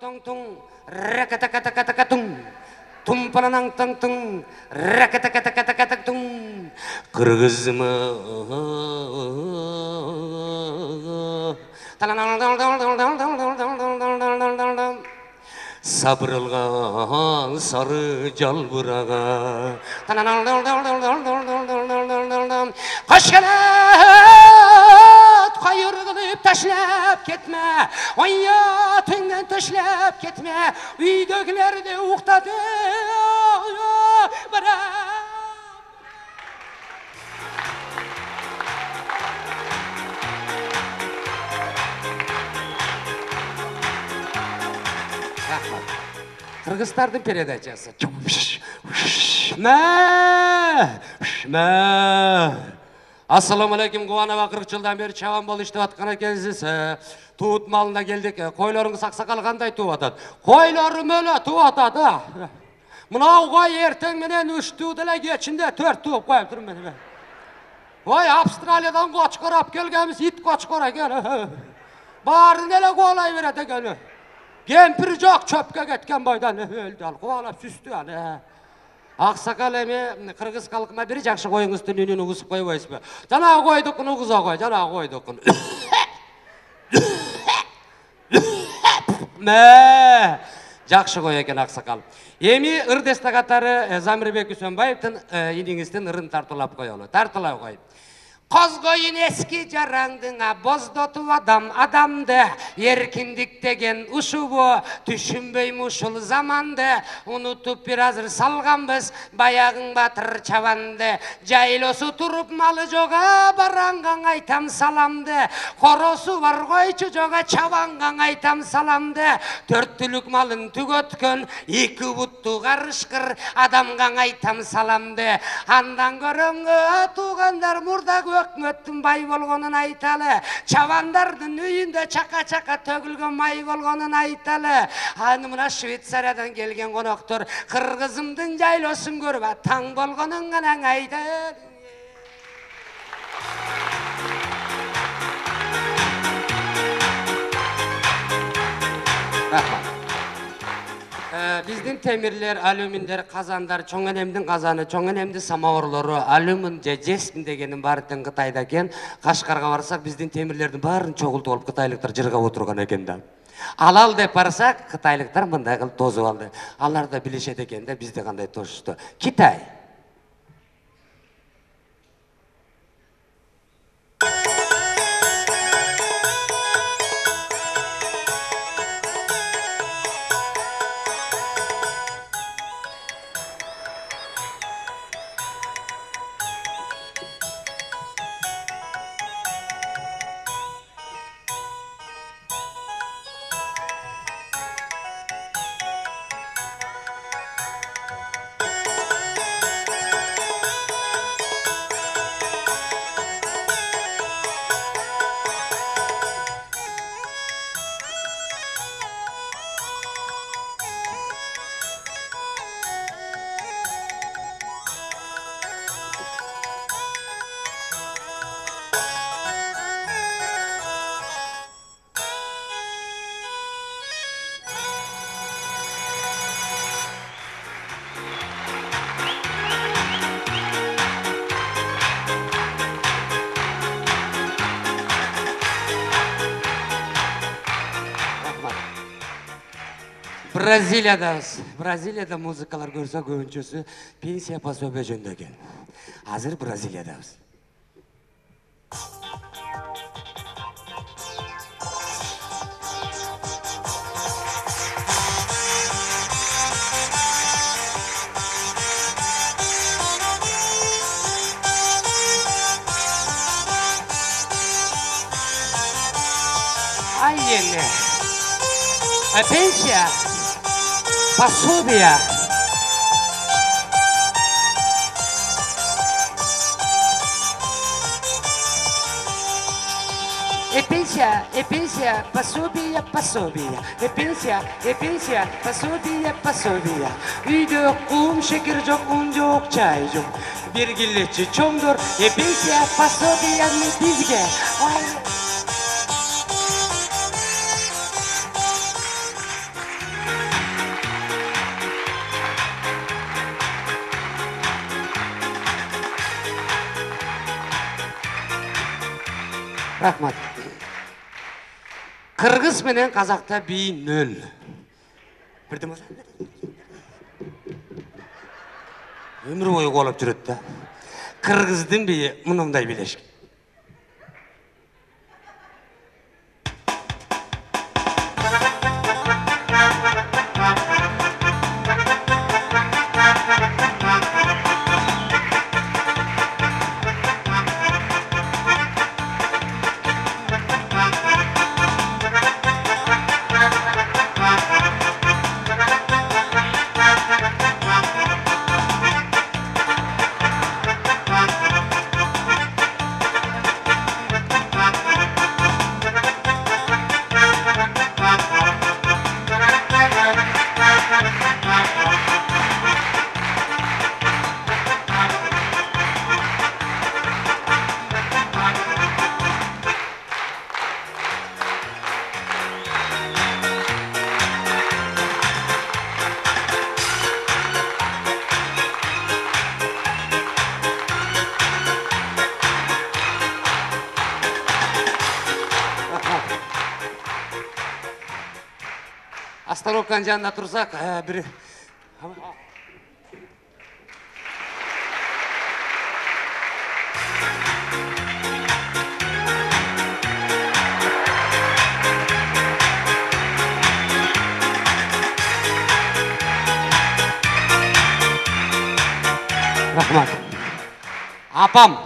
tung rakatakatakatatung tumpanang tung tung rakatakatakatatung kırgızımı sabırılgan sarı calbırağa hoş hayır kılıp taşlap ketme hayatından taşlap ketme uydakileri de uğtadı Kırgızstardın передачасы. Assalamu alaikum Кубанова 40 жылдан бері чабан бол иштеп аткан экенсиз. Туут малына келдик. Койлоруңуз аксакал кандай туып атат? Койлорум эле туып атат. Мынау кой эртең менен 3 туут эле кечинде 4 туып коюп турмун мен. Ой, Австралиядан кочкор алып келгенбиз, ит кочкор экен. Баарын эле кубалай берет экен. Кемпир жок чөпкө кеткен бойдан өлдү ал. Кубалап сүстү аны. Аксакал эми кыргыз калкына бир жакшы коюңуздун үнүн угузуп койбойсузбу? Жанагы койдукун угуза кой, жанагы койдукун. Жакшы кой экен аксакал. Эми ырдеста катары Замирбек Үсөнбаевдин иниңиздин ырын тартуулап коелу. Тартуулап кой. Козгойун эски жараңдыңа боздотуп адамды эркиндик деген ушубу түшүнбөйм ушул заманды унутуп бир азыр салганбыз баягың батыр чабанды жайлосу туруп малы жога бараңгаң айтам саламды коросу бар койчу жога чабангаң айтам саламды төрттүлүк малын түгөткөн эки бутту карышкыр адамгаң айтам саламды андан көрөңгө туугандар мурда өкмөттүн бай болгонун айталы чабандардын үйүндө чака төгүлгөн май болгонун айталы аны мына Швейцариядан келген коноктор кыргызымдын жайлосун көрүп таң болгонун гана айталы Биздин темирлер, алюминдер, казандар, чоң энемдин казаны, чоң энемдин самоварлору, алюмин же жеспин дегенин баардыгын Кытайда экен. Кашкарга барсак, биздин темирлердин баарын чогултуп алып кытайлыктар жыргап отурган экен да. Алал деп барсак, кытайлыктар мындай кылып тозуп алды. Алар да билишет экен да, бизди кандай тосушту. Китай. Бразилияда музыкалар көрсө көбүнчөсү пенсия пособие жөнүндө экен. Азыр Бразилиядабыз. Айене. Пенсия пособия. Пенсия, пособия. Пенсия, пособия. Үйдө кум, шекер жок, ун жок, чай жок. Бир килечи чоңдор, пенсия, пособия бизге. Рахмат. Кыргыз менен казакта бий нөл. Бирден болса. Өмір бойы қолап жүреді да. Кыргыздын бийи мындай билешик. Остановканың жанында тұрсақ, бір... Рахмат. Апам.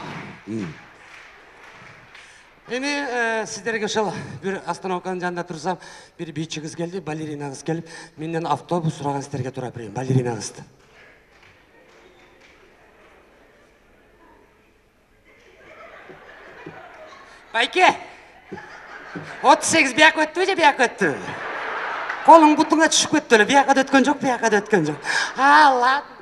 Эми сиздерге ошол бир остановканын жанында турсам, бир бийчи кыз келди, балерина кыз келип, менден автобус сураган сиздерге тура берейин, балерина кызды. Байке, 38 бияк өттүбү же бияк өттү? Колуң бутуңа түшүп көттү эле, бияка да өткөн жок, бияка да өткөн жок. Ладно.